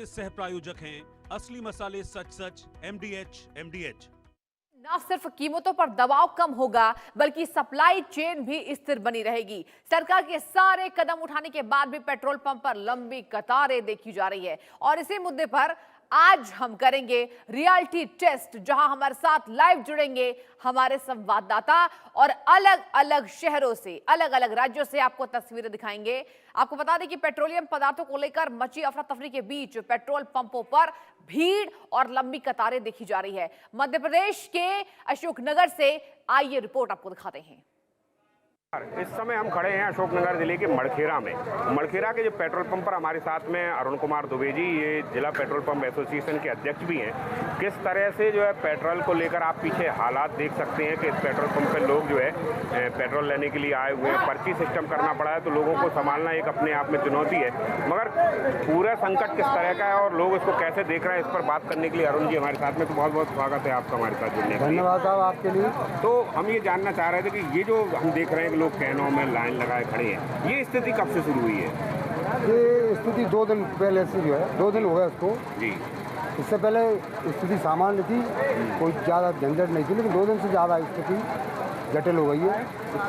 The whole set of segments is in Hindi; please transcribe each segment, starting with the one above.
के सह प्रायोजक हैं असली मसाले सच सच एमडीएच। न सिर्फ कीमतों पर दबाव कम होगा बल्कि सप्लाई चेन भी स्थिर बनी रहेगी। सरकार के सारे कदम उठाने के बाद भी पेट्रोल पंप पर लंबी कतारें देखी जा रही है और इसी मुद्दे पर आज हम करेंगे रियलिटी टेस्ट, जहां हमारे साथ लाइव जुड़ेंगे हमारे संवाददाता और अलग अलग शहरों से, अलग अलग राज्यों से आपको तस्वीरें दिखाएंगे। आपको बता दें कि पेट्रोलियम पदार्थों को लेकर मची अफरा तफरी के बीच पेट्रोल पंपों पर भीड़ और लंबी कतारें देखी जा रही है। मध्य प्रदेश के अशोकनगर से आइए रिपोर्ट आपको दिखाते हैं। इस समय हम खड़े हैं अशोकनगर जिले के मड़खेरा में। मड़खेरा के जो पेट्रोल पंप पर हमारे साथ में अरुण कुमार दुबे जी, ये जिला पेट्रोल पंप एसोसिएशन के अध्यक्ष भी हैं। किस तरह से जो है पेट्रोल को लेकर आप पीछे हालात देख सकते हैं कि इस पेट्रोल पंप पे लोग जो है पेट्रोल लेने के लिए आए हुए हैं। पर्ची सिस्टम करना पड़ा है तो लोगों को संभालना एक अपने आप में चुनौती है, मगर पूरा संकट किस तरह का है और लोग इसको कैसे देख रहे हैं, इस पर बात करने के लिए अरुण जी हमारे साथ में। तो बहुत बहुत स्वागत है आपका हमारे साथ जुड़ने का। धन्यवाद साहब आपके लिए। तो हम ये जानना चाह रहे थे कि ये जो हम देख रहे हैं लोग कैनों में लाइन लगाए खड़े हैं, ये स्थिति कब से शुरू हुई है? ये स्थिति 2 दिन पहले से जो है, 2 दिन हो गए इसको जी। इससे पहले स्थिति सामान्य थी, कोई ज़्यादा झंझट नहीं थी, लेकिन 2 दिन से ज़्यादा स्थिति जटिल हो गई है।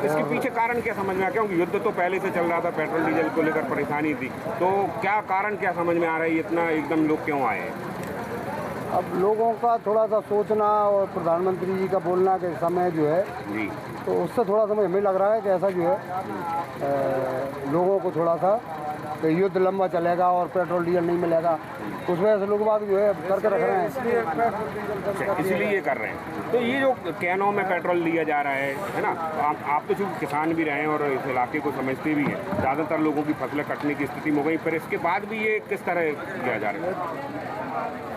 इसके पीछे कारण क्या समझ में आ, क्योंकि युद्ध तो पहले से चल रहा था, पेट्रोल डीजल को लेकर परेशानी थी, तो क्या कारण क्या समझ में आ रहा है, इतना एकदम लोग क्यों आए हैं? अब लोगों का थोड़ा सा सोचना और प्रधानमंत्री जी का बोलना के समय जो है जी, तो उससे थोड़ा सा हमें लग रहा है कि ऐसा जो है लोगों को थोड़ा सा युद्ध लंबा चलेगा और पेट्रोल डीजल नहीं मिलेगा, उस वजह से लोग बात जो है करके रख रहे हैं, इसलिए ये कर रहे हैं। तो ये जो कैनों में पेट्रोल लिया जा रहा है ना, आप तो चूँकि किसान भी रहे हैं और इस इलाके को समझते भी हैं, ज़्यादातर लोगों की फसलें कटने की स्थिति हो गई, फिर इसके बाद भी ये किस तरह किया जा रहा है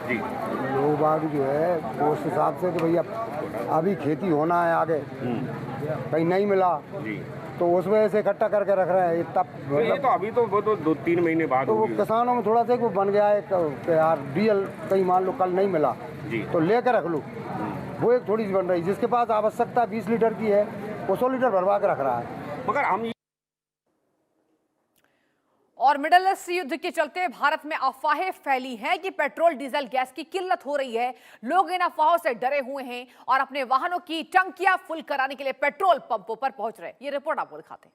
जी? लोग बाग जो है वो उस हिसाब से कि भैया अभी खेती होना है आगे, कहीं नहीं मिला जी, तो उस वजह से इकट्ठा करके रख रहे हैं। तो ये तो अभी तो वो तो 2-3 महीने बाद तो वो किसानों में थोड़ा सा वो बन गया है कि यार डीजल कहीं मान लो कल नहीं मिला जी, तो लेकर रख लो, वो एक थोड़ी सी बन रही। जिसके पास आवश्यकता 20 लीटर की है वो 100 लीटर भरवा के रख रहा है। मगर हम और मिडिल ईस्ट युद्ध के चलते भारत में अफवाहें फैली हैं कि पेट्रोल डीजल गैस की किल्लत हो रही है। लोग इन अफवाहों से डरे हुए हैं और अपने वाहनों की टंकियां फुल कराने के लिए पेट्रोल पंपों पर पहुंच रहे हैं। ये रिपोर्ट आपको दिखाते हैं।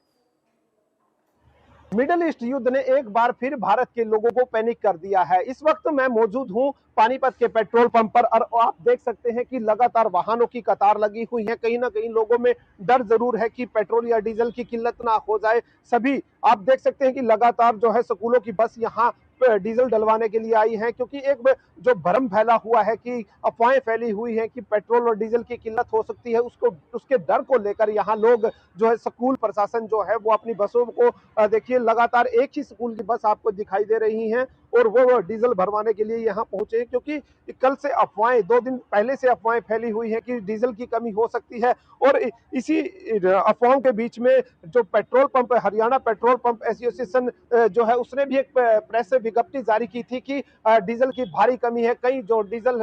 मिडिल ईस्ट युद्ध ने एक बार फिर भारत के लोगों को पैनिक कर दिया है। इस वक्त मैं मौजूद हूं पानीपत के पेट्रोल पंप पर और आप देख सकते हैं कि लगातार वाहनों की कतार लगी हुई है। कहीं ना कहीं लोगों में डर जरूर है कि पेट्रोल या डीजल की किल्लत ना हो जाए। सभी आप देख सकते हैं कि लगातार जो है स्कूलों की बस यहाँ डीजल डलवाने के लिए आई है, क्योंकि एक जो भ्रम फैला हुआ है कि अफवाहें फैली हुई हैं कि पेट्रोल और डीजल की किल्लत हो सकती है, उसके डर को लेकर यहाँ लोग जो है स्कूल प्रशासन जो है वो अपनी बसों को देखिए लगातार एक ही स्कूल की बस आपको दिखाई दे रही हैं और वो डीजल भरवाने के लिए यहाँ पहुंचे, क्योंकि कल से अफवाहें 2 दिन पहले से अफवाहें फैली हुई है कि डीजल की कमी हो सकती है। और इसी अफवाहों के बीच में जो petrol pump Haryana petrol pump association जो है उसने भी एक प्रेस विज्ञप्ति जारी की थी कि डीजल की भारी कमी है। कई जो डीजल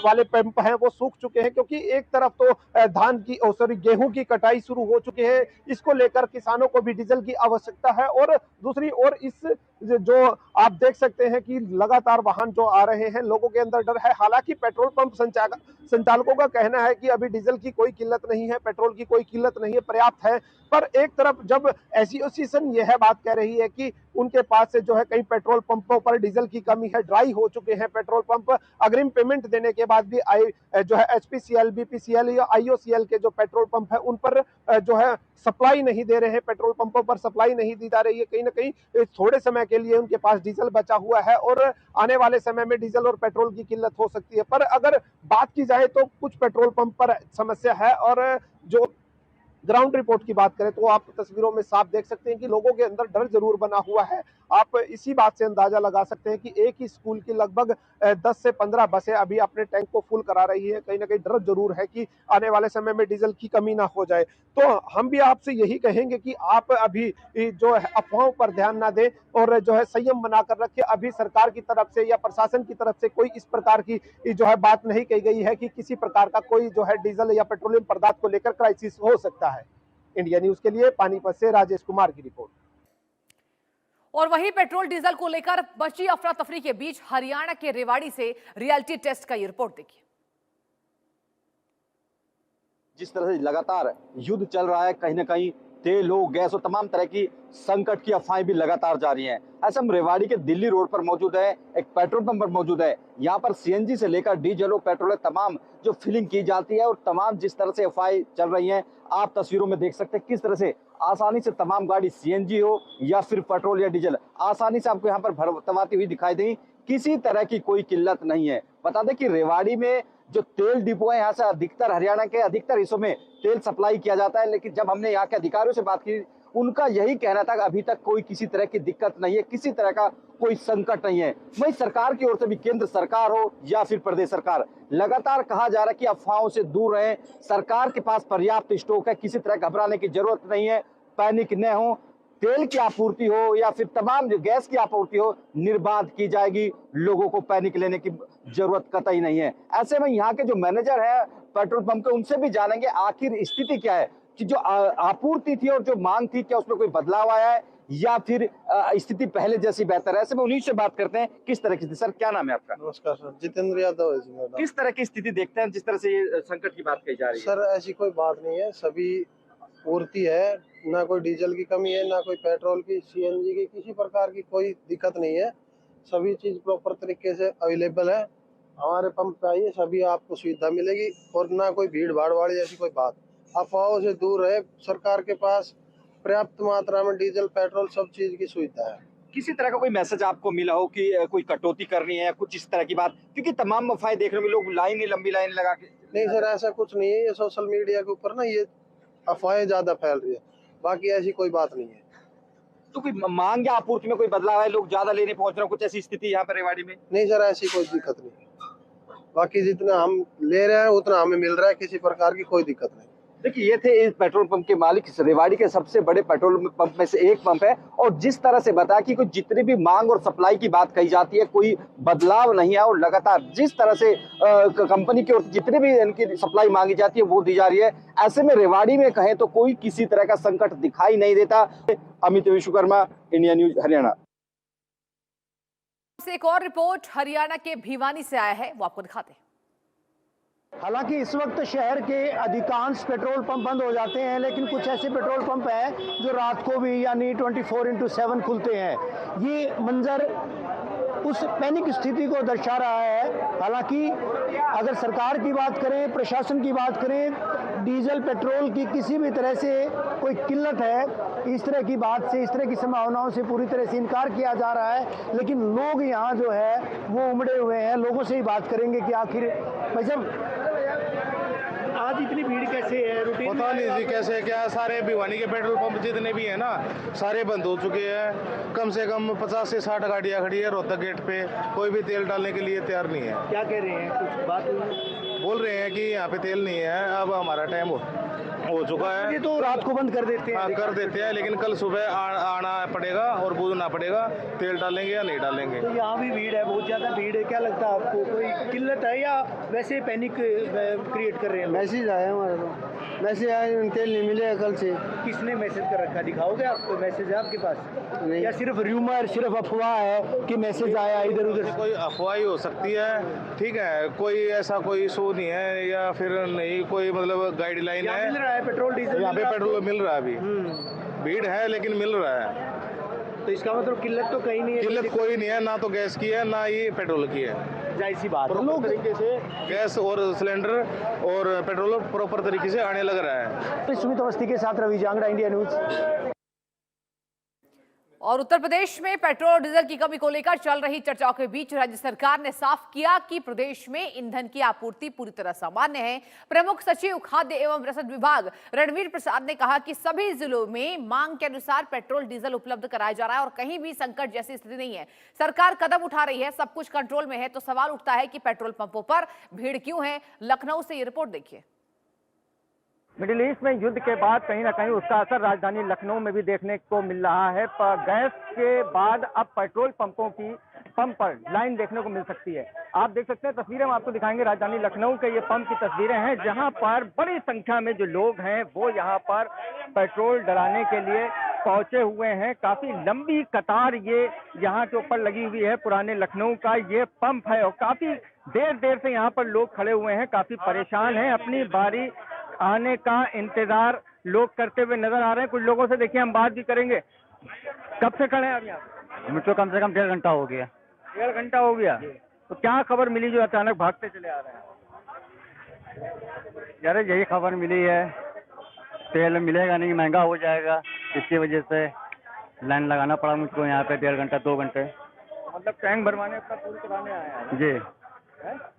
वाले पंप हैं वो सूख चुके हैं, क्योंकि एक तरफ तो धान की गेहूं की कटाई शुरू हो चुकी है, इसको लेकर किसानों को भी डीजल की आवश्यकता है। और दूसरी ओर इस जो आप देख सकते हैं कि लगातार वाहन जो आ रहे हैं, लोगों के अंदर डर है। हालांकि पेट्रोल पंप संचालकों का कहना है कि अभी डीजल की कोई किल्लत नहीं है, पेट्रोल की कोई किल्लत नहीं है, पर्याप्त है। पर एक तरफ जब एसोसिएशन यह बात कह रही है कि उनके पास से जो है कई पेट्रोल पंपों पर डीजल की कमी है, ड्राई हो चुके हैं पेट्रोल पंप, अग्रिम पेमेंट देने के बाद भी जो है एचपीसीएल, बीपीसीएल या आईओसीएल के जो पेट्रोल पंप है उन पर जो है सप्लाई नहीं दे रहे हैं, पेट्रोल पंपों पर सप्लाई नहीं दी जा रही है। कहीं ना कहीं थोड़े समय के लिए उनके पास डीजल बचा हुआ है और आने वाले समय में डीजल और पेट्रोल की किल्लत हो सकती है। पर अगर बात की जाए तो कुछ पेट्रोल पंप पर समस्या है और जो ग्राउंड रिपोर्ट की बात करें तो आप तस्वीरों में साफ देख सकते हैं कि लोगों के अंदर डर जरूर बना हुआ है। आप इसी बात से अंदाजा लगा सकते हैं कि एक ही स्कूल की लगभग 10 से 15 बसें अभी अपने टैंक को फुल करा रही है। कहीं ना कहीं डर जरूर है कि आने वाले समय में डीजल की कमी ना हो जाए। तो हम भी आपसे यही कहेंगे कि आप अभी जो है अफवाहों पर ध्यान ना दें और जो है संयम बनाकर रखें। अभी सरकार की तरफ से या प्रशासन की तरफ से कोई इस प्रकार की जो है बात नहीं कही गई है कि किसी प्रकार का कोई जो है डीजल या पेट्रोलियम पदार्थ को लेकर क्राइसिस हो सकता है। इंडिया न्यूज के लिए पानीपत से राजेश कुमार की रिपोर्ट। और वहीं पेट्रोल डीजल को लेकर बची अफरा तफरी के बीच हरियाणा के रेवाड़ी से रियलिटी टेस्ट का ये रिपोर्ट देखिए। जिस तरह से लगातार युद्ध चल रहा है, कहीं ना कहीं तेल हो, गैस हो, तमाम तरह की संकट की अफवाहें भी लगातार जारी हैं। ऐसे हम रेवाड़ी के दिल्ली रोड पर मौजूद है, एक पेट्रोल पंप पर मौजूद है। यहाँ पर सीएनजी से लेकर डीजल हो, पेट्रोल है, तमाम जो फिलिंग की जाती है और तमाम जिस तरह से अफवाहें चल रही हैं, आप तस्वीरों में देख सकते हैं किस तरह से आसानी से तमाम गाड़ी सीएनजी हो या फिर पेट्रोल या डीजल आसानी से आपको यहाँ पर भरमाती हुई दिखाई देगी। किसी तरह की कोई किल्लत नहीं है। बता दें कि रेवाड़ी में जो तेल डिपो है, यहाँ से अधिकतर हरियाणा के अधिकतर हिस्सों में तेल सप्लाई किया जाता है, लेकिन जब हमने यहाँ के अधिकारियों से बात की, उनका यही कहना था कि अभी तक कोई किसी तरह की दिक्कत नहीं है, किसी तरह का कोई संकट नहीं है। वही सरकार की ओर से भी, केंद्र सरकार हो या फिर प्रदेश सरकार, लगातार कहा जा रहा है कि अफवाहों से दूर रहें, सरकार के पास पर्याप्त स्टॉक है, किसी तरह घबराने की जरूरत नहीं है, पैनिक न हो, तेल की आपूर्ति हो या फिर तमाम जो गैस की आपूर्ति हो निर्बाध की जाएगी, लोगों को पैनिक लेने की जरूरत कतई नहीं है। ऐसे में यहाँ के जो मैनेजर है पेट्रोल पंप के, उनसे भी जानेंगे आखिर स्थिति क्या है, कि जो आपूर्ति थी और जो मांग थी, क्या उसमें कोई बदलाव आया है या फिर स्थिति पहले जैसी बेहतर है। ऐसे में उन्हीं से बात करते हैं किस तरह की। सर क्या नाम है आपका? नमस्कार सर, जितेंद्र यादव है जी मेरा नाम। किस तरह की स्थिति देखते हैं जिस तरह से ये संकट की बात कही जा रही है? सर ऐसी कोई बात नहीं है, सभी पूर्ति है, ना कोई डीजल की कमी है, ना कोई पेट्रोल की, सीएनजी की, किसी प्रकार की कोई दिक्कत नहीं है। सभी चीज प्रॉपर तरीके से अवेलेबल है। हमारे पंप पे आइए, सभी आपको सुविधा मिलेगी और ना कोई भीड़ भाड़ वाली ऐसी कोई बात। अफवाहों से दूर रहे, सरकार के पास पर्याप्त मात्रा में डीजल पेट्रोल सब चीज की सुविधा है। किसी तरह का कोई मैसेज आपको मिला हो कि कोई कटौती करनी है, कुछ इस तरह की बात? क्योंकि तमाम अफवाहें देखने में लोग लंबी लाइन लगा के। नहीं सर, ऐसा कुछ नहीं है। ये सोशल मीडिया के ऊपर ना ये अफवाहें ज्यादा फैल रही है, बाकी ऐसी कोई बात नहीं है। तो कोई मांग या आपूर्ति में कोई बदलाव है, लोग ज्यादा लेने पहुंच रहे हैं, कुछ ऐसी स्थिति यहाँ पर रेवाड़ी में? नहीं सर, ऐसी कोई दिक्कत नहीं है। बाकी जितना हम ले रहे हैं उतना हमें मिल रहा है, किसी प्रकार की कोई दिक्कत नहीं। देखिए, ये थे इस पेट्रोल पंप के मालिक, रेवाड़ी के सबसे बड़े पेट्रोल पंप में से एक पंप है, और जिस तरह से बताया कि कोई जितनी भी मांग और सप्लाई की बात कही जाती है, कोई बदलाव नहीं है और लगातार जिस तरह से कंपनी की ओर से जितनी भी इनकी सप्लाई मांगी जाती है वो दी जा रही है। ऐसे में रेवाड़ी में कहें तो कोई किसी तरह का संकट दिखाई नहीं देता। Amit Vishwakarma, India news, Haryana. एक और रिपोर्ट हरियाणा के भिवानी से आया है, वो आपको दिखाते हैं। हालांकि इस वक्त शहर के अधिकांश पेट्रोल पंप बंद हो जाते हैं, लेकिन कुछ ऐसे पेट्रोल पंप हैं जो रात को भी यानी 24/7 खुलते हैं। ये मंजर उस पैनिक स्थिति को दर्शा रहा है। हालांकि अगर सरकार की बात करें, प्रशासन की बात करें, डीजल पेट्रोल की किसी भी तरह से कोई किल्लत है, इस तरह की बात से, इस तरह की संभावनाओं से पूरी तरह से इनकार किया जा रहा है। लेकिन लोग यहाँ जो है वो उमड़े हुए हैं। लोगों से ही बात करेंगे कि आखिर भाई साहब आज इतनी भीड़ कैसे है? रूटीन पता नहीं जी कैसे क्या। सारे भिवानी के पेट्रोल पंप जितने भी हैं ना, सारे बंद हो चुके हैं। कम से कम 50 से 60 गाड़ियाँ खड़ी है रोहतक गेट पे, कोई भी तेल डालने के लिए तैयार नहीं है। क्या कह रहे हैं? कुछ बात बोल रहे हैं कि यहाँ पे तेल नहीं है, अब हमारा टाइम हो चुका है। ये तो रात को बंद कर देते हैं। हाँ, कर देते हैं, लेकिन कल सुबह आना पड़ेगा और बूझना पड़ेगा, तेल डालेंगे या नहीं डालेंगे। तो यहाँ भी भीड़ है, बहुत ज़्यादा भीड़ है। क्या लगता है आपको, कोई किल्लत है या वैसे पैनिक क्रिएट कर रहे हैं? मैसेज आया हमारे तो, मैसेज आया तेल नहीं मिलेगा कल से। किसने मैसेज कर रखा, दिखाओगे आपको? मैसेज है आपके पास या सिर्फ र्यूमर, सिर्फ अफवाह है कि मैसेज आया इधर उधर? कोई अफवाह ही हो सकती है, ठीक है, कोई ऐसा कोई इशू नहीं है या फिर नहीं कोई मतलब गाइडलाइन है। मिल रहा है पेट्रोल डीजल, यहाँ पे पेट्रोल मिल रहा है, अभी भीड़ है लेकिन मिल रहा है। तो इसका मतलब किल्लत तो कहीं नहीं है? किल्लत कोई नहीं है, ना तो गैस की है ना ही पेट्रोल की है। जाहिर सी बात है, लोग तरीके से गैस और सिलेंडर और पेट्रोल प्रॉपर तरीके से आने लग रहा है। सुमित अवस्थी के साथ रवि जांगड़ा, इंडिया न्यूज। और उत्तर प्रदेश में पेट्रोल और डीजल की कमी को लेकर चल रही चर्चाओं के बीच राज्य सरकार ने साफ किया कि प्रदेश में ईंधन की आपूर्ति पूरी तरह सामान्य है। प्रमुख सचिव खाद्य एवं रसद विभाग रणवीर प्रसाद ने कहा कि सभी जिलों में मांग के अनुसार पेट्रोल डीजल उपलब्ध कराया जा रहा है और कहीं भी संकट जैसी स्थिति नहीं है। सरकार कदम उठा रही है, सब कुछ कंट्रोल में है। तो सवाल उठता है कि पेट्रोल पंपों पर भीड़ क्यों है? लखनऊ से ये रिपोर्ट देखिए। मिडिल ईस्ट में युद्ध के बाद कहीं ना कहीं उसका असर राजधानी लखनऊ में भी देखने को मिल रहा है। गैस के बाद अब पेट्रोल पंपों की पंप पर लाइन देखने को मिल सकती है। आप देख सकते हैं, तस्वीरें हम आपको दिखाएंगे, राजधानी लखनऊ के ये पंप की तस्वीरें हैं, जहां पर बड़ी संख्या में जो लोग हैं वो यहां पर पेट्रोल डलाने के लिए पहुंचे हुए हैं। काफी लंबी कतार ये यहाँ के ऊपर लगी हुई है। पुराने लखनऊ का ये पंप है और काफी देर से यहाँ पर लोग खड़े हुए हैं, काफी परेशान हैं। अपनी बारी आने का इंतजार लोग करते हुए नजर आ रहे हैं। कुछ लोगों से देखिए हम बात भी करेंगे। कब से खड़े हैं आप यहाँ? मुझको कम से कम 1.5 घंटा हो गया। 1.5 घंटा हो गया। तो क्या खबर मिली जो अचानक भागते चले आ रहे हैं? यार यही खबर मिली है, तेल मिलेगा नहीं, महंगा हो जाएगा, इसकी वजह से लाइन लगाना पड़ा मुझको यहाँ पे 1.5 घंटा 2 घंटे। मतलब टैंक भरवाने अपना पूरी कराने आए हैं? जी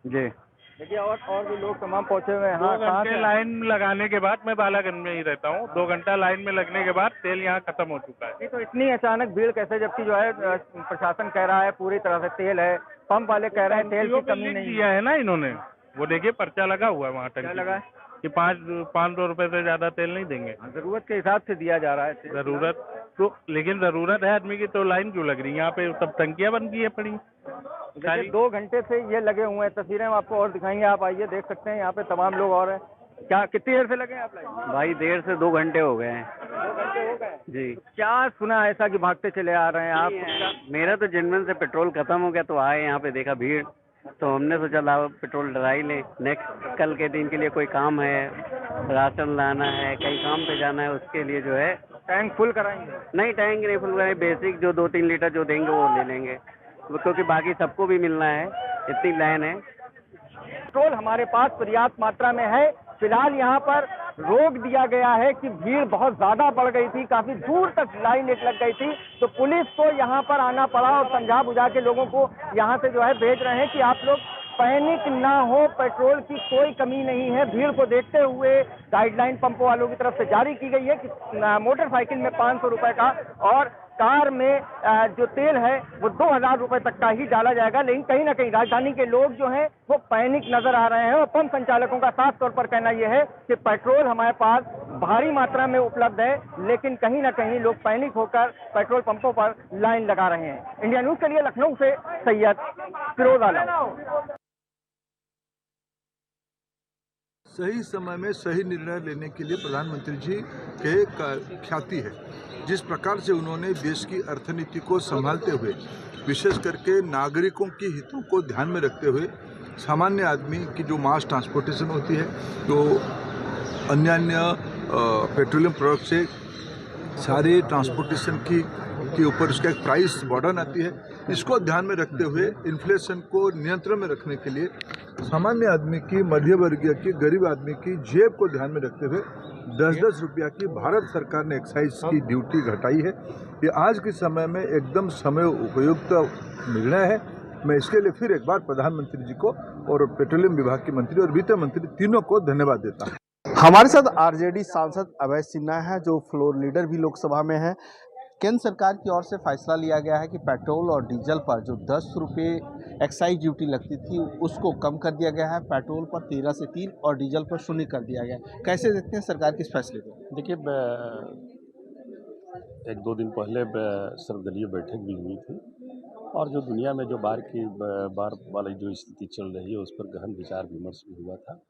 जी। देखिए और भी लोग तमाम पहुंचे हुए हैं। 2 घंटे लाइन लगाने के बाद, मैं बालागंज में ही रहता हूँ, 2 घंटा लाइन में लगने के बाद तेल यहाँ खत्म हो चुका है। नहीं तो इतनी अचानक भीड़ कैसे, जबकि जो है प्रशासन कह रहा है पूरी तरह से तेल है, पंप वाले कह रहे हैं तेल की कमी नहीं दिया है ना इन्होंने, वो देखिए पर्चा लगा हुआ है वहाँ क्या टंकी लगा है कि 500 रुपए से ज्यादा तेल नहीं देंगे। जरूरत के हिसाब से दिया जा रहा है। जरूरत तो, लेकिन जरूरत है आदमी की तो लाइन क्यों लग रही है यहाँ पे? तब टंकियां बन गई है पड़ी। देखिए 2 घंटे से ये लगे हुए हैं। तस्वीरें हम आपको और दिखाएंगे, आप आइए देख सकते हैं यहाँ पे तमाम लोग और हैं। क्या कितनी देर से लगे हैं आप लाइन? भाई देर से 2 घंटे हो गए हैं। 2 घंटे हो गए जी। क्या सुना ऐसा कि भागते चले आ रहे हैं आप? मेरा तो जेनवन से पेट्रोल खत्म हो गया तो आए यहाँ पे, देखा भीड़ तो हमने सोचा लाओ पेट्रोल डला ही लें। नेक्स्ट कल के दिन के लिए कोई काम है, राशन लाना है, कहीं काम पे जाना है, उसके लिए जो है टैंक फुल कराएंगे? नहीं, टैंक नहीं फुल कराएंगे, बेसिक जो 2-3 लीटर जो देंगे वो ले लेंगे, क्योंकि बाकी सबको भी मिलना है, इतनी लाइन है। पेट्रोल हमारे पास पर्याप्त मात्रा में है। फिलहाल यहाँ पर रोक दिया गया है कि भीड़ बहुत ज्यादा बढ़ गई थी, काफी दूर तक लाइन एक लग गई थी, तो पुलिस को यहाँ पर आना पड़ा और समझा बुझा के लोगों को यहाँ से जो है भेज रहे हैं कि आप लोग पैनिक ना हो, पेट्रोल की कोई कमी नहीं है। भीड़ को देखते हुए गाइडलाइन पंप वालों की तरफ से जारी की गई है कि मोटरसाइकिल में 500 रुपए का और कार में जो तेल है वो 2000 रुपए तक का ही डाला जाएगा। लेकिन कहीं ना कहीं राजधानी के लोग जो हैं वो पैनिक नजर आ रहे हैं और पंप संचालकों का साफ तौर पर कहना यह है कि पेट्रोल हमारे पास भारी मात्रा में उपलब्ध है, लेकिन कहीं ना कहीं लोग पैनिक होकर पेट्रोल पंपों पर लाइन लगा रहे हैं। इंडिया न्यूज के लिए लखनऊ से सैयद फिरोज आलम। सही समय में सही निर्णय लेने के लिए प्रधानमंत्री जी के ख्याति है। जिस प्रकार से उन्होंने देश की अर्थनीति को संभालते हुए, विशेष करके नागरिकों की हितों को ध्यान में रखते हुए, सामान्य आदमी की जो मास ट्रांसपोर्टेशन होती है, तो अन्य पेट्रोलियम प्रोडक्ट से सारे ट्रांसपोर्टेशन के ऊपर उसका एक प्राइस बर्डन आती है, इसको ध्यान में रखते हुए इन्फ्लेशन को नियंत्रण में रखने के लिए सामान्य आदमी की, मध्य वर्गीय की, गरीब आदमी की जेब को ध्यान में रखते हुए 10-10 रुपया की भारत सरकार ने एक्साइज की ड्यूटी घटाई है। ये आज के समय में एकदम समय उपयुक्त निर्णय है। मैं इसके लिए फिर एक बार प्रधानमंत्री जी को और पेट्रोलियम विभाग के मंत्री और वित्त मंत्री तीनों को धन्यवाद देता हूँ। हमारे साथ आरजेडी सांसद अभय सिन्हा है, जो फ्लोर लीडर भी लोकसभा में है। केंद्र सरकार की ओर से फैसला लिया गया है कि पेट्रोल और डीजल पर जो 10 रुपये एक्साइज ड्यूटी लगती थी उसको कम कर दिया गया है। पेट्रोल पर 13 से 3 और डीजल पर 0 कर दिया गया है। कैसे देखते हैं सरकार के इस फैसले को? देखिए, 1-2 दिन पहले सर्वदलीय बैठक भी हुई थी और जो दुनिया में जो बाढ़ वाली जो स्थिति चल रही है उस पर गहन विचार विमर्श भी हुआ था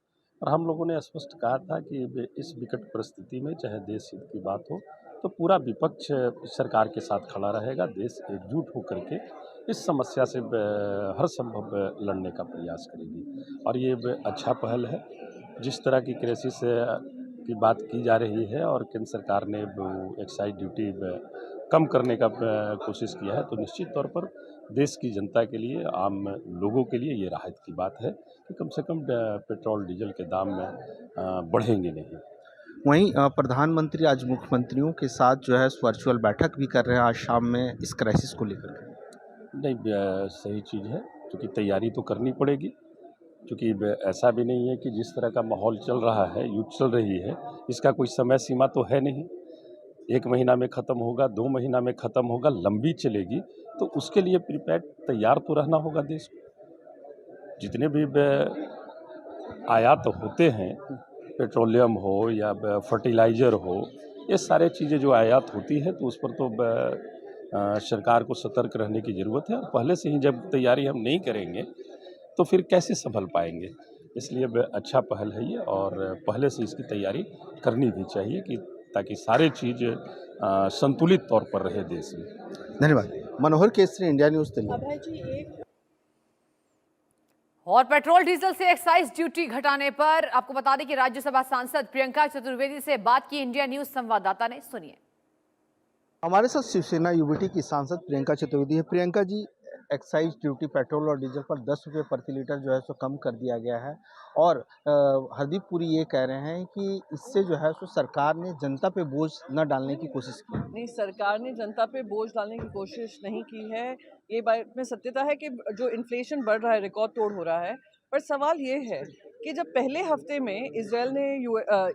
और हम लोगों ने स्पष्ट कहा था कि इस विकट परिस्थिति में चाहे देश हित की बात हो तो पूरा विपक्ष सरकार के साथ खड़ा रहेगा। देश एकजुट होकर के इस समस्या से हर संभव लड़ने का प्रयास करेगी और ये अच्छा पहल है। जिस तरह की क्राइसिस की बात की जा रही है और केंद्र सरकार ने एक्साइज ड्यूटी कम करने का कोशिश किया है, तो निश्चित तौर पर देश की जनता के लिए, आम लोगों के लिए ये राहत की बात है कि कम से कम पेट्रोल डीजल के दाम बढ़ेंगे नहीं। वहीं प्रधानमंत्री आज मुख्यमंत्रियों के साथ जो है वर्चुअल बैठक भी कर रहे हैं आज शाम में इस क्राइसिस को लेकर। नहीं, सही चीज़ है, क्योंकि तैयारी तो करनी पड़ेगी, क्योंकि ऐसा भी नहीं है कि जिस तरह का माहौल चल रहा है, युद्ध चल रही है, इसका कोई समय सीमा तो है नहीं। 1 महीना में ख़त्म होगा, 2 महीना में ख़त्म होगा, लंबी चलेगी, तो उसके लिए प्रिपेयर तैयार तो रहना होगा देश को। जितने भी आयात होते हैं, पेट्रोलियम हो या फर्टिलाइज़र हो, ये सारे चीज़ें जो आयात होती है तो उस पर तो सरकार को सतर्क रहने की ज़रूरत है और पहले से ही जब तैयारी हम नहीं करेंगे तो फिर कैसे संभल पाएंगे। इसलिए अच्छा पहल है ये और पहले से इसकी तैयारी करनी भी चाहिए कि ताकि सारे चीज़ संतुलित तौर पर रहे देश में। धन्यवाद। मनोहर केसरी, इंडिया न्यूज़ दिल्ली। और पेट्रोल डीजल से एक्साइज ड्यूटी घटाने पर आपको बता दें कि राज्यसभा सांसद प्रियंका चतुर्वेदी से बात की इंडिया न्यूज संवाददाता ने। सुनिए। हमारे साथ शिवसेना यूबीटी की सांसद प्रियंका चतुर्वेदी है। Priyanka ji, excise duty petrol और डीजल पर 10 रुपये प्रति लीटर जो है सो कम कर दिया गया है और हरदीप पुरी ये कह रहे हैं कि इससे जो है सो सरकार ने जनता पे बोझ न डालने की कोशिश की। नहीं, सरकार ने जनता पे बोझ डालने की कोशिश नहीं की है। ये बात में सत्यता है कि जो इन्फ्लेशन बढ़ रहा है, रिकॉर्ड तोड़ हो रहा है, पर सवाल ये है कि जब पहले हफ्ते में इजराइल ने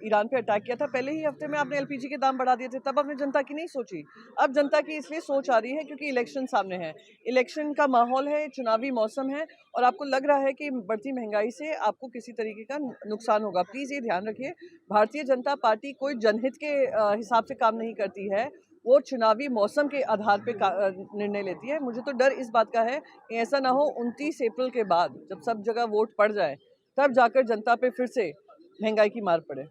ईरान पे अटैक किया था, पहले ही हफ्ते में आपने एलपीजी के दाम बढ़ा दिए थे, तब आपने जनता की नहीं सोची। अब जनता की इसलिए सोच आ रही है क्योंकि इलेक्शन सामने है, इलेक्शन का माहौल है, चुनावी मौसम है और आपको लग रहा है कि बढ़ती महंगाई से आपको किसी तरीके का नुकसान होगा। प्लीज़ ये ध्यान रखिए, भारतीय जनता पार्टी कोई जनहित के हिसाब से काम नहीं करती है, वो चुनावी मौसम के आधार पे निर्णय लेती है। मुझे तो डर इस बात का है कि ऐसा ना हो 29 अप्रैल के बाद जब सब जगह वोट पड़ जाए तब जाकर जनता पे फिर से महंगाई की मार पड़े।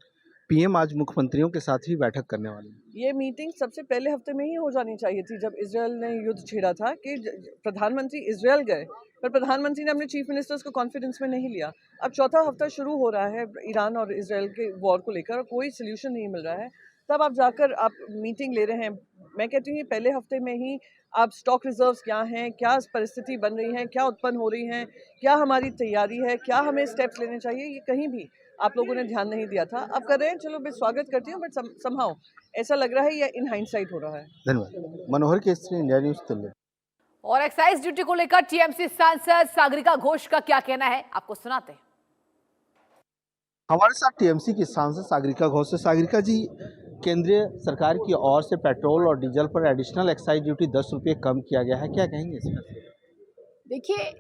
पीएम आज मुख्यमंत्रियों के साथ भी बैठक करने वाली है। ये मीटिंग सबसे पहले हफ्ते में ही हो जानी चाहिए थी, जब इजराइल ने युद्ध छेड़ा था कि प्रधानमंत्री इजराइल गए, पर प्रधानमंत्री ने अपने चीफ मिनिस्टर्स को कॉन्फिडेंस में नहीं लिया। अब चौथा हफ्ता शुरू हो रहा है ईरान और इजराइल के वॉर को लेकर, कोई सोल्यूशन नहीं मिल रहा है, तब आप जाकर आप मीटिंग ले रहे हैं। मैं कहती हूँ पहले हफ्ते में ही आप स्टॉक रिजर्व्स क्या हैं, क्या परिस्थिति बन रही है, क्या उत्पन्न हो रही हैं, क्या हमारी तैयारी है, क्या हमें स्टेप्स लेने चाहिए, ये कहीं भी आप लोगों ने ध्यान नहीं दिया था। अब कर रहे हैं, चलो मैं स्वागत करती हूँ, बट समहाउ ऐसा लग रहा है ये इन हाइंडसाइट हो रहा है। धन्यवाद। मनोहर केसरी, इंडिया न्यूज़ दिल्ली। और एक्साइज ड्यूटी को लेकर टीएमसी सांसद सागरिका घोष का क्या कहना है, आपको सुनाते हैं। हमारे साथ टीएमसी की सांसद सागरिका घोष है। सागरिका जी, केंद्रीय सरकार की ओर से पेट्रोल और डीजल पर एडिशनल एक्साइज ड्यूटी 10 रुपये कम किया गया है, क्या कहेंगे इसमें? देखिए,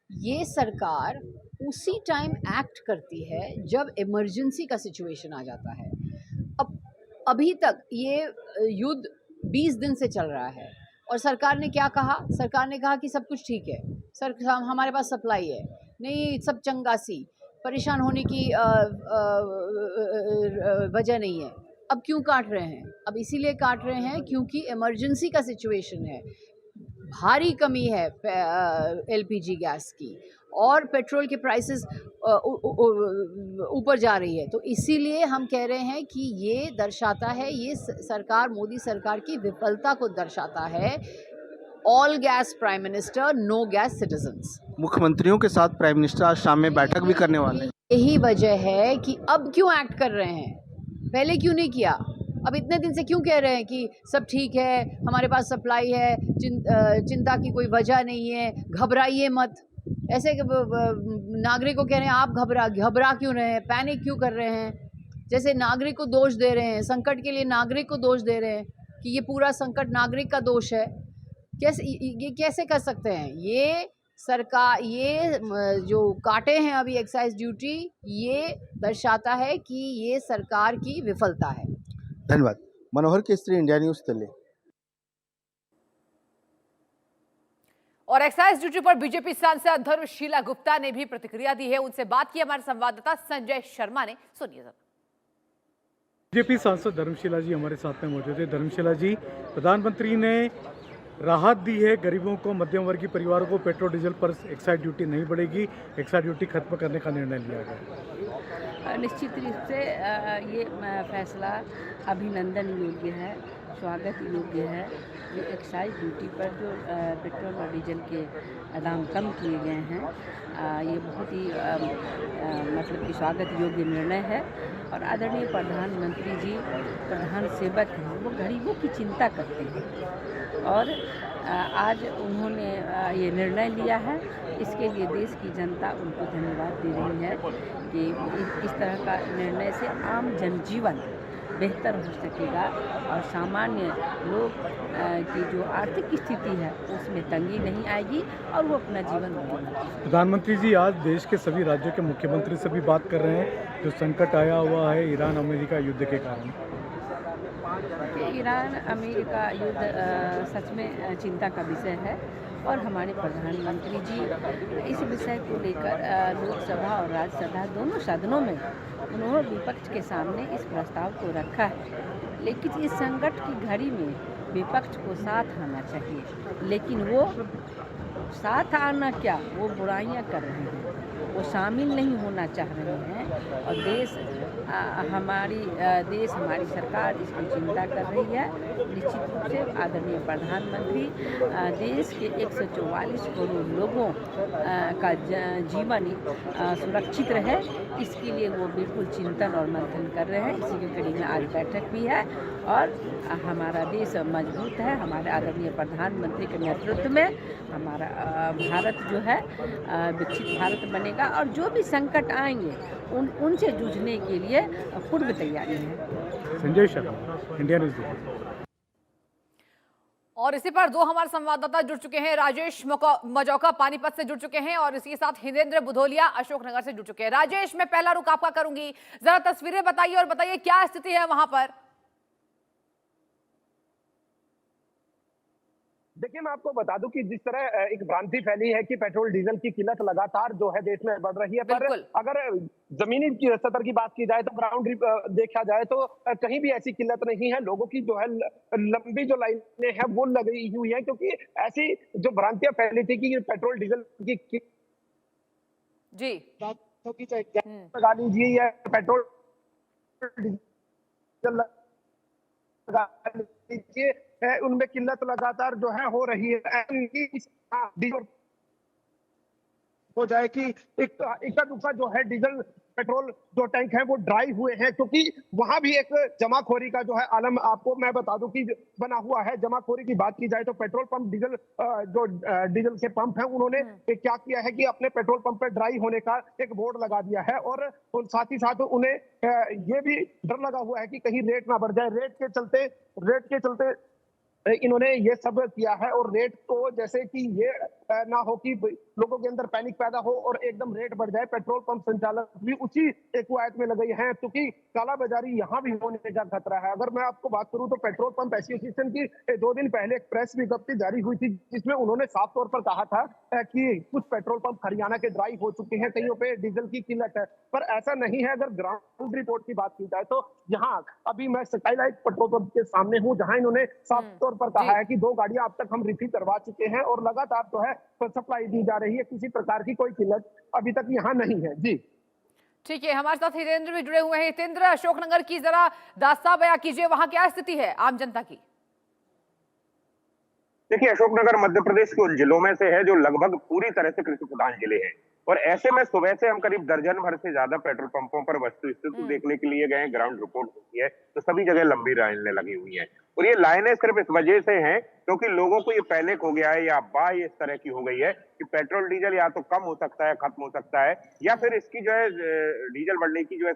ये सरकार उसी टाइम एक्ट करती है जब इमरजेंसी का सिचुएशन आ जाता है। अब अभी तक ये युद्ध 20 दिन से चल रहा है और सरकार ने क्या कहा? सरकार ने कहा कि सब कुछ ठीक है, सर हमारे पास सप्लाई है, नहीं सब चंगासी, परेशान होने की वजह नहीं है। अब क्यों काट रहे हैं? अब इसीलिए काट रहे हैं क्योंकि इमरजेंसी का सिचुएशन है, भारी कमी है एलपीजी गैस की और पेट्रोल के प्राइसेस ऊपर जा रही है। तो इसीलिए हम कह रहे हैं कि ये दर्शाता है, ये सरकार, मोदी सरकार की विफलता को दर्शाता है। All gas prime minister, no gas citizens. मुख्यमंत्रियों के साथ प्राइम मिनिस्टर आज शाम में बैठक भी करने वाले हैं। यही वजह है कि अब क्यों एक्ट कर रहे हैं, पहले क्यों नहीं किया? अब इतने दिन से क्यों कह रहे हैं कि सब ठीक है, हमारे पास सप्लाई है, चिंता की कोई वजह नहीं है, घबराइए मत। ऐसे नागरिक को कह रहे हैं आप घबरा क्यों रहे हैं, पैनिक क्यों कर रहे हैं? जैसे नागरिक को दोष दे रहे हैं, संकट के लिए नागरिक को दोष दे रहे हैं कि ये पूरा संकट नागरिक का दोष है। ये कैसे कर सकते हैं? ये सरकार, ये जो काटे हैं अभी एक्साइज ड्यूटी, ये दर्शाता है कि ये सरकार की विफलता है। धन्यवाद। मनोहर केसरी, इंडिया न्यूज़ दिल्ली। और एक्साइज ड्यूटी पर बीजेपी सांसद धर्मशीला गुप्ता ने भी प्रतिक्रिया दी है, उनसे बात की हमारे संवाददाता संजय शर्मा ने। सुनिए जरा। बीजेपी सांसद धर्मशीला जी हमारे साथ में मौजूद है। धर्मशीला जी, प्रधानमंत्री ने राहत दी है गरीबों को, मध्यम वर्गीय परिवारों को, पेट्रोल डीजल पर एक्साइज ड्यूटी नहीं बढ़ेगी, एक्साइज ड्यूटी खत्म करने का निर्णय लिया गया। निश्चित रूप से ये फैसला अभिनंदन योग्य है, स्वागत योग्य है। जो एक्साइज ड्यूटी पर जो पेट्रोल और डीजल के दाम कम किए गए हैं, ये बहुत ही मतलब कि स्वागत योग्य निर्णय है। और आदरणीय प्रधानमंत्री जी प्रधान सेवक हैं, वो गरीबों की चिंता करते हैं और आज उन्होंने ये निर्णय लिया है। इसके लिए देश की जनता उनको धन्यवाद दे रही है कि इस तरह का निर्णय से आम जनजीवन बेहतर हो सकेगा और सामान्य लोग की जो आर्थिक स्थिति है उसमें तंगी नहीं आएगी और वो अपना जीवन जीएंगे। प्रधानमंत्री जी आज देश के सभी राज्यों के मुख्यमंत्री से भी बात कर रहे हैं, जो संकट आया हुआ है ईरान अमेरिका युद्ध के कारण। ईरान अमेरिका युद्ध सच में चिंता का विषय है और हमारे प्रधानमंत्री जी इस विषय को लेकर लोकसभा और राज्यसभा दोनों सदनों में उन्होंने विपक्ष के सामने इस प्रस्ताव को रखा है। लेकिन इस संकट की घड़ी में विपक्ष को साथ आना चाहिए, लेकिन वो साथ आना क्या, वो बुराइयां कर रहे हैं, वो शामिल नहीं होना चाह रहे हैं और हमारी सरकार इसकी चिंता कर रही है। निश्चित रूप से आदरणीय प्रधानमंत्री देश के 144 करोड़ लोगों का जीवन सुरक्षित रहे, इसके लिए वो बिल्कुल चिंतन और मंथन कर रहे हैं। इसी की कड़ी में आज बैठक भी है और हमारा देश मजबूत है। हमारे आदरणीय प्रधानमंत्री के नेतृत्व में हमारा भारत जो है विकसित भारत बनेगा और जो भी संकट आएंगे उनसे जूझने के लिए पूर्व तैयारी है। Sanjay Sharma, India news. और इसी पर दो हमारे संवाददाता जुड़ चुके हैं। राजेश मजौका पानीपत से जुड़ चुके हैं और इसी के साथ हितेंद्र बुधोलिया अशोकनगर से जुड़ चुके हैं। राजेश, मैं पहला रुख आपका करूंगी, जरा तस्वीरें बताइए और बताइए क्या स्थिति है वहां पर। देखिए, मैं आपको बता दूं कि जिस तरह एक भ्रांति फैली है कि पेट्रोल डीजल की किल्लत लगातार जो है देश में बढ़ रही है, पर अगर जमीनी स्तर की बात की जाए तो ग्राउंड देखा जाए तो कहीं भी ऐसी किल्लत नहीं है। लोगों की जो है लंबी जो लाइनें हैं वो लगी हुई है, क्योंकि ऐसी जो भ्रांतियां फैली थी कि पेट्रोल डीजल की जी लगा लीजिए या पेट्रोल डीजल लगा लीजिए, उनमें किल्लत लगातार जो है हो रही है। हो जाए कि इक्का दुक्का जो है डीजल पेट्रोल जो टैंक है वो ड्राई हुए हैं, क्योंकि वहां भी एक जमाखोरी का जो है आलम आपको मैं बता दूं कि बना हुआ है। जमाखोरी की बात की जाए तो पेट्रोल पंप जो डीजल के पंप हैं उन्होंने क्या किया है कि अपने पेट्रोल पंप पे ड्राई होने का एक बोर्ड लगा दिया है और साथ ही साथ उन्हें ये भी डर लगा हुआ है कि कहीं रेट ना बढ़ जाए। रेट के चलते इन्होंने ये सब किया है और रेट को जैसे कि ये ना हो कि लोगों के अंदर पैनिक पैदा हो और एकदम रेट बढ़ जाए। पेट्रोल पंप संचालक भी उसी कवायद में लगे हैं, क्योंकि कालाबाजारी यहाँ भी होने का खतरा है। अगर मैं आपको बात करूं तो पेट्रोल पंप एसोसिएशन की 2 दिन पहले एक प्रेस विज्ञप्ति जारी हुई थी, जिसमें उन्होंने साफ तौर पर कहा था कि कुछ पेट्रोल पंप हरियाणा के ड्राई हो चुके हैं, कईयों पे डीजल की किल्लत है, पर ऐसा नहीं है। अगर ग्राउंड रिपोर्ट की बात की जाए तो यहाँ अभी मैं स्काईलाइट पेट्रोल पंप के सामने हूँ, जहां इन्होंने साफ तौर पर कहा है कि 2 गाड़ियां अब तक हम रिफिल करवा चुके हैं और लगातार जो है सप्लाई दी जा रही है, किसी प्रकार की कोई किल्लत अभी तक यहाँ नहीं है। जी ठीक है, हमारे साथ हितेंद्र भी जुड़े हुए हैं। हितेंद्र, अशोकनगर की जरा दास्तां बयां कीजिए, वहां क्या स्थिति है आम जनता की? देखिए, अशोकनगर मध्य प्रदेश के उन जिलों में से है जो लगभग पूरी तरह से कृषि प्रधान जिले हैं और ऐसे में सुबह से हम करीब दर्जन भर से ज्यादा पेट्रोल पंपों पर वस्तुस्थिति देखने के लिए गए। ग्राउंड रिपोर्ट होती है तो सभी जगह लंबी लाइनें लगी हुई हैं और ये लाइनें सिर्फ इस वजह से हैं क्योंकि लोगों को ये पैनिक हो गया है या अफवाह इस तरह की हो गई है कि पेट्रोल डीजल या तो कम हो सकता है, खत्म हो सकता है, या फिर इसकी जो है डीजल बढ़ने की जो है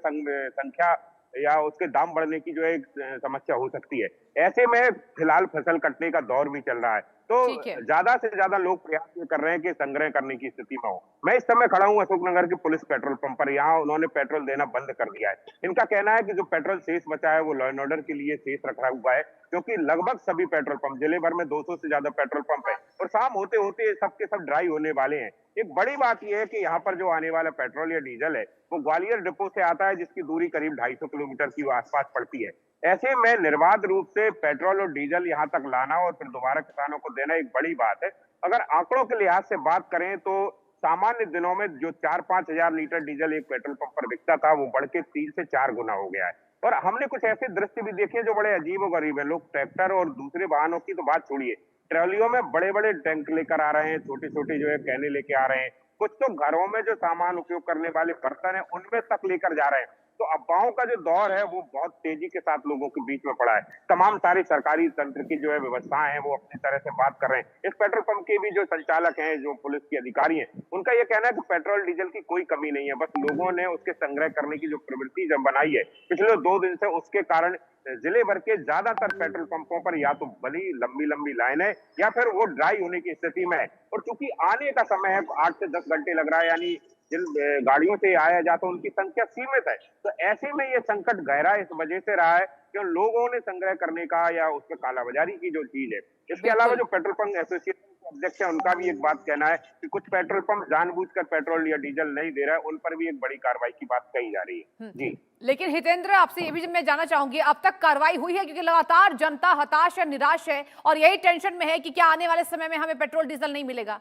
संख्या या उसके दाम बढ़ने की जो है समस्या हो सकती है। ऐसे में फिलहाल फसल कटने का दौर भी चल रहा है, तो ज्यादा से ज्यादा लोग प्रयास कर रहे हैं कि संग्रह करने की स्थिति में हो। मैं इस समय खड़ा हूं अशोकनगर के पुलिस पेट्रोल पंप पर। यहाँ उन्होंने पेट्रोल देना बंद कर दिया है। इनका कहना है कि जो पेट्रोल शेष बचा है वो लॉ एंड ऑर्डर के लिए शेष रखा हुआ है, क्योंकि लगभग सभी पेट्रोल पंप, जिले भर में 200 से ज्यादा पेट्रोल पंप है और शाम होते होते सबके सब ड्राई होने वाले हैं। एक बड़ी बात यह है कि यहाँ पर जो आने वाला पेट्रोल या डीजल है वो ग्वालियर डिपो से आता है, जिसकी दूरी करीब 250 किलोमीटर की आसपास पड़ती है। ऐसे में निर्बाध रूप से पेट्रोल और डीजल यहाँ तक लाना और फिर दोबारा किसानों को देना एक बड़ी बात है। अगर आंकड़ों के लिहाज से बात करें तो सामान्य दिनों में जो 4-5 हजार लीटर डीजल एक पेट्रोल पंप पर बिकता था वो बढ़ के 3 से 4 गुना हो गया है। और हमने कुछ ऐसे दृश्य भी देखे जो बड़े अजीब और गरीब है। लोग ट्रैक्टर और दूसरे वाहनों की तो बात छोड़िए, ट्रॉलियों में बड़े बड़े टैंक लेकर आ रहे हैं, छोटे छोटे जो है कहने लेके आ रहे हैं, कुछ तो घरों में जो सामान उपयोग करने वाले बर्तन है उनमें तक लेकर जा रहे हैं। तो अफवाहों का जो दौर है वो बहुत तेजी के साथ लोगों के बीच में पड़ा है। तमाम सारी सरकारी तंत्र की जो है व्यवस्थाएं हैं वो अपनी तरह से बात कर रहे हैं। इस पेट्रोल पंप के भी जो संचालक हैं, जो पुलिस के अधिकारी हैं, उनका ये कहना है कि पेट्रोल डीजल की कोई कमी नहीं है, बस लोगों ने उसके संग्रह करने की जो प्रवृत्ति जब बनाई है पिछले 2 दिन से, उसके कारण जिले भर के ज्यादातर पेट्रोल पंपों पर या तो बड़ी लंबी लंबी लाइन है या फिर वो ड्राई होने की स्थिति में है। और चूंकि आने का समय है 8 से 10 घंटे लग रहा है, यानी जिन गाड़ियों से आया जाता है उनकी संख्या सीमित है, तो ऐसे में ये संकट गहरा इस वजह से रहा है कि लोगों ने संग्रह करने का या उसमें कालाबाजारी की जो चीज है। इसके अलावा जो पेट्रोल पंप एसोसिएशन अध्यक्ष है उनका भी एक बात कहना है कि कुछ पेट्रोल पंप जानबूझकर पेट्रोल या डीजल नहीं दे रहा है, उन पर भी एक बड़ी कार्रवाई की बात कही जा रही है। जी, लेकिन हितेंद्र, आपसे ये भी मैं जानना चाहूंगी, अब तक कार्रवाई हुई है? क्योंकि लगातार जनता हताश है, निराश है और यही टेंशन में है कि क्या आने वाले समय में हमें पेट्रोल डीजल नहीं मिलेगा।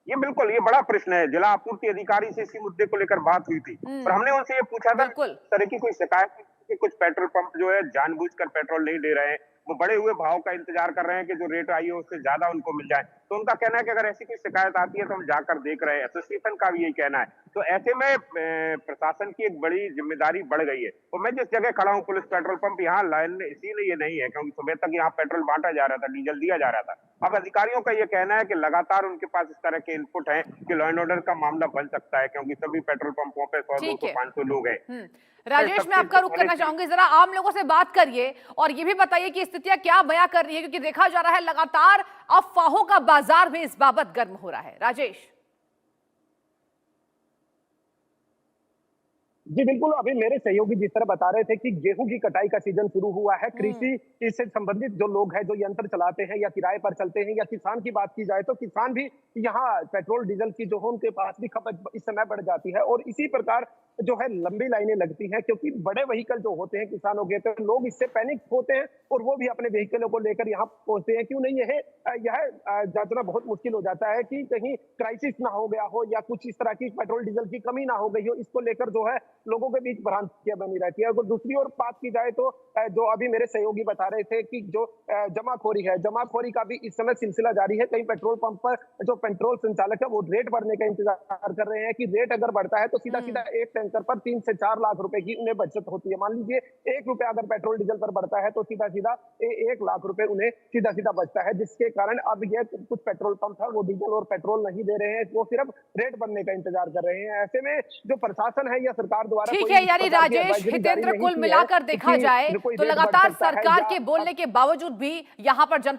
ये बिल्कुल ये बड़ा प्रश्न है। जिला आपूर्ति अधिकारी से इसी मुद्दे को लेकर बात हुई थी और हमने उनसे ये पूछा था इस तरह की कोई शिकायत कि कुछ पेट्रोल पंप जो है जानबूझकर पेट्रोल नहीं दे रहे हैं, वो बढ़े हुए भाव का इंतजार कर रहे हैं कि जो रेट आई है उससे ज्यादा उनको मिल जाए। तो उनका कहना है कि अगर ऐसी कोई शिकायत आती है तो हम जाकर देख रहे हैं। एसोसिएशन का भी यही कहना है। तो ऐसे में प्रशासन की एक बड़ी जिम्मेदारी बढ़ गई है। तो मैं जिस जगह खड़ा हूँ पुलिस पेट्रोल पंप, यहाँ लाइन इसीलिए नहीं है क्योंकि सुबह तक यहाँ पेट्रोल बांटा जा रहा था, डीजल दिया जा रहा था। अब अधिकारियों का ये कहना है कि लगातार उनके पास इस तरह के इनपुट हैं कि लॉ एंड ऑर्डर का मामला बन सकता है क्योंकि सभी पेट्रोल पंपों पे 100, 200, 500 लोग हैं। राजेश, मैं आपका रुख करना चाहूंगी, जरा आम लोगों से बात करिए और ये भी बताइए कि स्थितियां क्या बयां कर रही है, क्योंकि देखा जा रहा है लगातार अफवाहों का बाजार में इस बाबत गर्म हो रहा है। राजेश। जी बिल्कुल, अभी मेरे सहयोगी जिस तरह बता रहे थे कि गेहूं की कटाई का सीजन शुरू हुआ है। कृषि इससे संबंधित जो लोग हैं, जो यंत्र चलाते हैं या किराए पर चलते हैं या किसान की बात की जाए तो किसान भी यहाँ पेट्रोल डीजल की जो है उनके पास भी खपत इस समय बढ़ जाती है और इसी प्रकार जो है लंबी लाइनें लगती हैं क्योंकि बड़े व्हीकल जो होते हैं किसानों के, तो लोग इससे पैनिक होते हैं और वो भी अपने व्हीकलों को लेकर यहाँ पहुंचते हैं। क्यों नहीं, यह जांचना बहुत मुश्किल हो जाता है कि कहीं क्राइसिस ना हो गया हो या कुछ इस तरह की पेट्रोल डीजल की कमी ना हो गई हो। इसको लेकर जो है लोगों के बीच भ्रांतियां बनी रहती है। अगर दूसरी ओर बात की जाए तो जो अभी मेरे सहयोगी बता रहे थे कि जो जमाखोरी है, जमाखोरी का भी इस समय सिलसिला जारी है। कई पेट्रोल पंप पर जो पेट्रोल संचालक है वो रेट बढ़ने का इंतजार कर रहे हैं कि रेट अगर बढ़ता है तो सीधा सीधा एक टैंकर पर 3 से 4 लाख रुपए की उन्हें बचत होती है। मान लीजिए 1 रुपया अगर पेट्रोल डीजल पर बढ़ता है तो सीधा सीधा 1 लाख रुपए उन्हें सीधा सीधा बचता है, जिसके कारण अब ये कुछ पेट्रोल पंप है वो डीजल और पेट्रोल नहीं दे रहे हैं, वो सिर्फ रेट बढ़ने का इंतजार कर रहे हैं। ऐसे में जो प्रशासन है या सरकार द्वारा ठीक है, यानी राजेश, हितेंद्र, कुल मिलाकर देखा जाए तो लगातार सरकार के बोलने के बावजूद भी यहाँ पर जनता